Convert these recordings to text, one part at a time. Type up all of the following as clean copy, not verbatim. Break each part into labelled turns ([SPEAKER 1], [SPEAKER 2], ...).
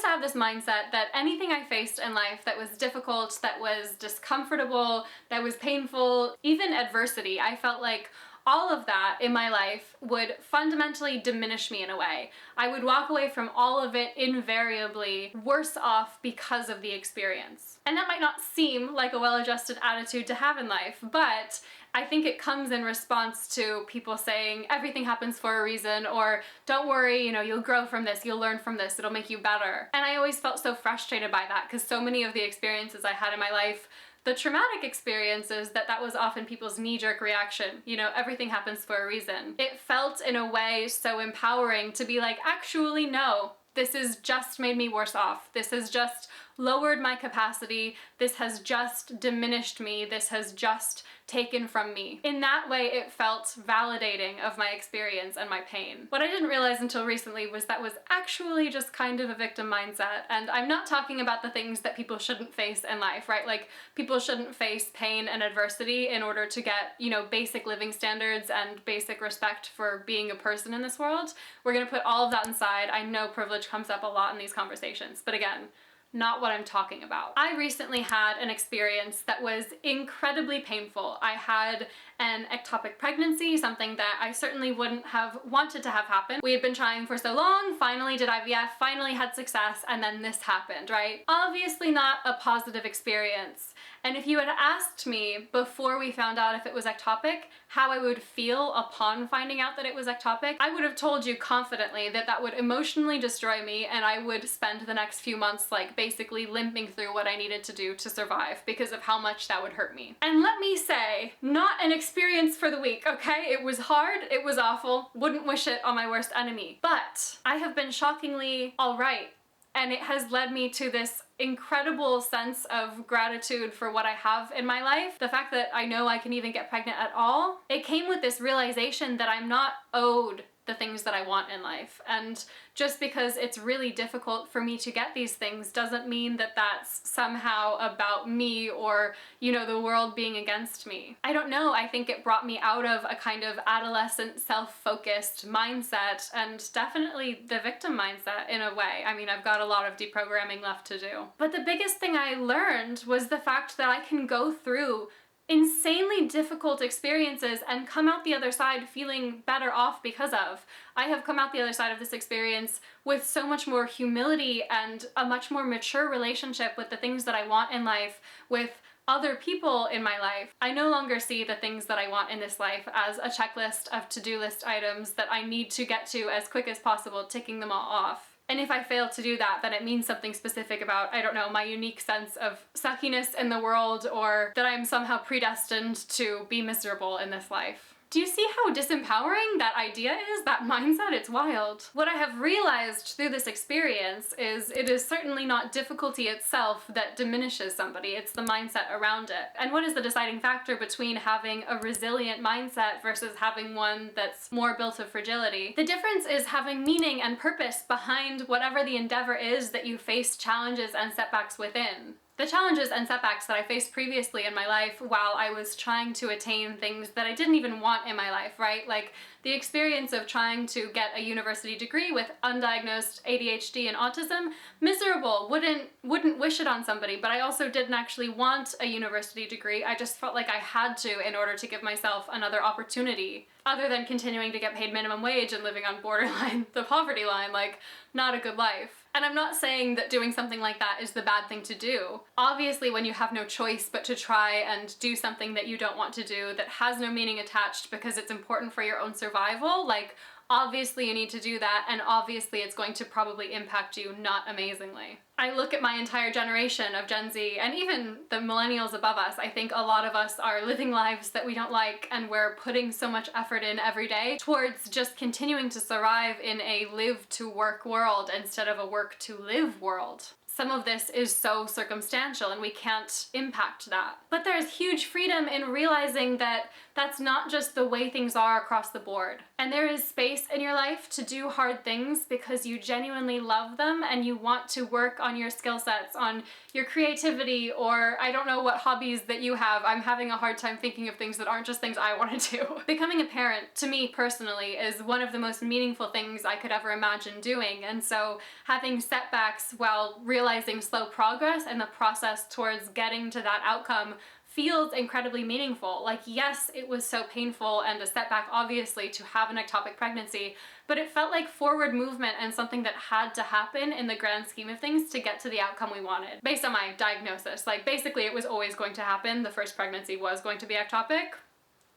[SPEAKER 1] to have this mindset that anything I faced in life that was difficult, that was discomfortable, that was painful, even adversity, I felt like all of that in my life would fundamentally diminish me in a way. I would walk away from all of it invariably worse off because of the experience. And that might not seem like a well-adjusted attitude to have in life, but I think it comes in response to people saying everything happens for a reason, or don't worry, you know, you'll grow from this, you'll learn from this, it'll make you better. And I always felt so frustrated by that because so many of the experiences I had in my life, the traumatic experiences, that was often people's knee-jerk reaction. You know, everything happens for a reason. It felt in a way so empowering to be like, actually no, this has just made me worse off. This has just lowered my capacity. This has just diminished me. This has just taken from me. In that way, it felt validating of my experience and my pain. What I didn't realize until recently was that was actually just kind of a victim mindset. And I'm not talking about the things that people shouldn't face in life, right? Like, people shouldn't face pain and adversity in order to get, you know, basic living standards and basic respect for being a person in this world. We're gonna put all of that inside. I know privilege comes up a lot in these conversations, but again, not what I'm talking about. I recently had an experience that was incredibly painful. I had an ectopic pregnancy, something that I certainly wouldn't have wanted to have happen. We had been trying for so long, finally did IVF, finally had success, and then this happened, right? Obviously not a positive experience. And if you had asked me before we found out if it was ectopic, how I would feel upon finding out that it was ectopic, I would have told you confidently that that would emotionally destroy me and I would spend the next few months like basically limping through what I needed to do to survive because of how much that would hurt me. And let me say, not an experience for the weak, okay? It was hard, it was awful, wouldn't wish it on my worst enemy. But I have been shockingly all right. And it has led me to this incredible sense of gratitude for what I have in my life. The fact that I know I can even get pregnant at all, it came with this realization that I'm not owed the things that I want in life. And just because it's really difficult for me to get these things doesn't mean that that's somehow about me or, you know, the world being against me. I don't know, I think it brought me out of a kind of adolescent self-focused mindset and definitely the victim mindset in a way. I mean, I've got a lot of deprogramming left to do. But the biggest thing I learned was the fact that I can go through insanely difficult experiences and come out the other side feeling better off because of. I have come out the other side of this experience with so much more humility and a much more mature relationship with the things that I want in life, with other people in my life. I no longer see the things that I want in this life as a checklist of to-do list items that I need to get to as quick as possible, ticking them all off. And if I fail to do that, then it means something specific about, I don't know, my unique sense of suckiness in the world, or that I'm somehow predestined to be miserable in this life. Do you see how disempowering that idea is, that mindset? It's wild. What I have realized through this experience is it is certainly not difficulty itself that diminishes somebody, it's the mindset around it. And what is the deciding factor between having a resilient mindset versus having one that's more built of fragility? The difference is having meaning and purpose behind whatever the endeavor is that you face challenges and setbacks within. The challenges and setbacks that I faced previously in my life while I was trying to attain things that I didn't even want in my life, right? Like the experience of trying to get a university degree with undiagnosed ADHD and autism, miserable, wouldn't wish it on somebody, but I also didn't actually want a university degree. I just felt like I had to in order to give myself another opportunity, other than continuing to get paid minimum wage and living on borderline, the poverty line, like not a good life. And I'm not saying that doing something like that is the bad thing to do. Obviously, when you have no choice but to try and do something that you don't want to do, that has no meaning attached because it's important for your own survival, like obviously you need to do that, and obviously it's going to probably impact you not amazingly. I look at my entire generation of Gen Z and even the millennials above us. I think a lot of us are living lives that we don't like, and we're putting so much effort in every day towards just continuing to survive in a live to work world instead of a work to live world. some of this is so circumstantial and we can't impact that. But there's huge freedom in realizing that that's not just the way things are across the board. And there is space in your life to do hard things because you genuinely love them and you want to work on your skill sets, on your creativity, or I don't know what hobbies that you have. I'm having a hard time thinking of things that aren't just things I want to do. Becoming a parent, to me personally, is one of the most meaningful things I could ever imagine doing. And so having setbacks while realizing slow progress and the process towards getting to that outcome feels incredibly meaningful. Like, yes, it was so painful and a setback, obviously, to have an ectopic pregnancy, but it felt like forward movement and something that had to happen in the grand scheme of things to get to the outcome we wanted. Based on my diagnosis, like, basically it was always going to happen. The first pregnancy was going to be ectopic.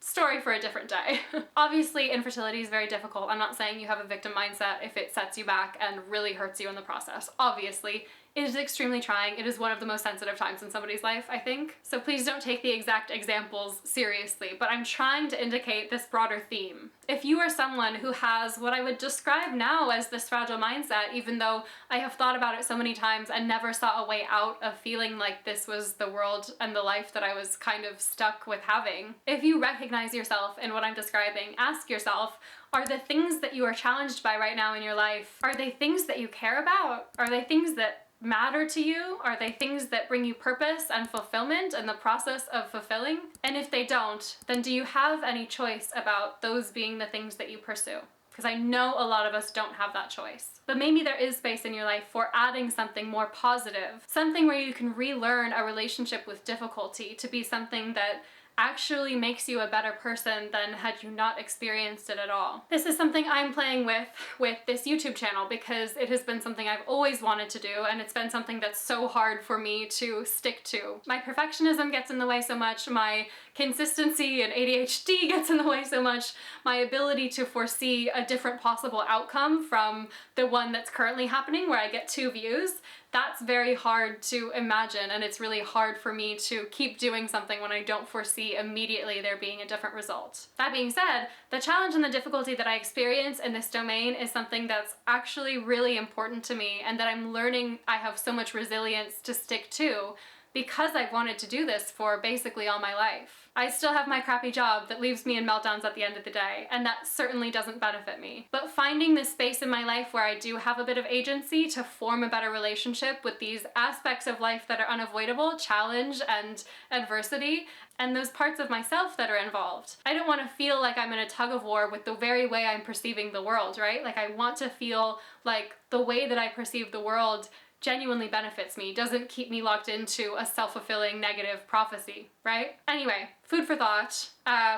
[SPEAKER 1] Story for a different day. Obviously, infertility is very difficult. I'm not saying you have a victim mindset if it sets you back and really hurts you in the process. Obviously, it is extremely trying. It is one of the most sensitive times in somebody's life, I think. So please don't take the exact examples seriously, but I'm trying to indicate this broader theme. If you are someone who has what I would describe now as this fragile mindset, even though I have thought about it so many times and never saw a way out of feeling like this was the world and the life that I was kind of stuck with having, if you recognize yourself in what I'm describing, ask yourself, are the things that you are challenged by right now in your life, are they things that you care about? Are they things that matter to you? Are they things that bring you purpose and fulfillment in the process of fulfilling? And if they don't, then do you have any choice about those being the things that you pursue? Because I know a lot of us don't have that choice. But maybe there is space in your life for adding something more positive, something where you can relearn a relationship with difficulty to be something that actually makes you a better person than had you not experienced it at all. This is something I'm playing with this YouTube channel because it has been something I've always wanted to do, and it's been something that's so hard for me to stick to. My perfectionism gets in the way so much, my consistency and ADHD gets in the way so much, my ability to foresee a different possible outcome from the one that's currently happening where I get 2 views. That's very hard to imagine, and it's really hard for me to keep doing something when I don't foresee immediately there being a different result. That being said, the challenge and the difficulty that I experience in this domain is something that's actually really important to me and that I'm learning I have so much resilience to stick to because I've wanted to do this for basically all my life. I still have my crappy job that leaves me in meltdowns at the end of the day, and that certainly doesn't benefit me. But finding this space in my life where I do have a bit of agency to form a better relationship with these aspects of life that are unavoidable, challenge and adversity, and those parts of myself that are involved. I don't want to feel like I'm in a tug of war with the very way I'm perceiving the world, right? Like, I want to feel like the way that I perceive the world genuinely benefits me, doesn't keep me locked into a self-fulfilling negative prophecy, right? Anyway, food for thought.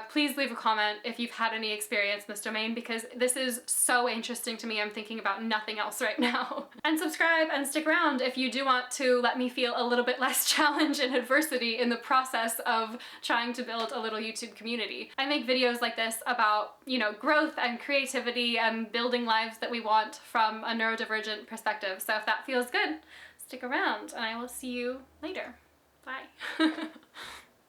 [SPEAKER 1] Please leave a comment if you've had any experience in this domain, because this is so interesting to me. I'm thinking about nothing else right now. And subscribe and stick around if you do want to let me feel a little bit less challenge and adversity in the process of trying to build a little YouTube community. I make videos like this about, you know, growth and creativity and building lives that we want from a neurodivergent perspective. So if that feels good, stick around and I will see you later. Bye.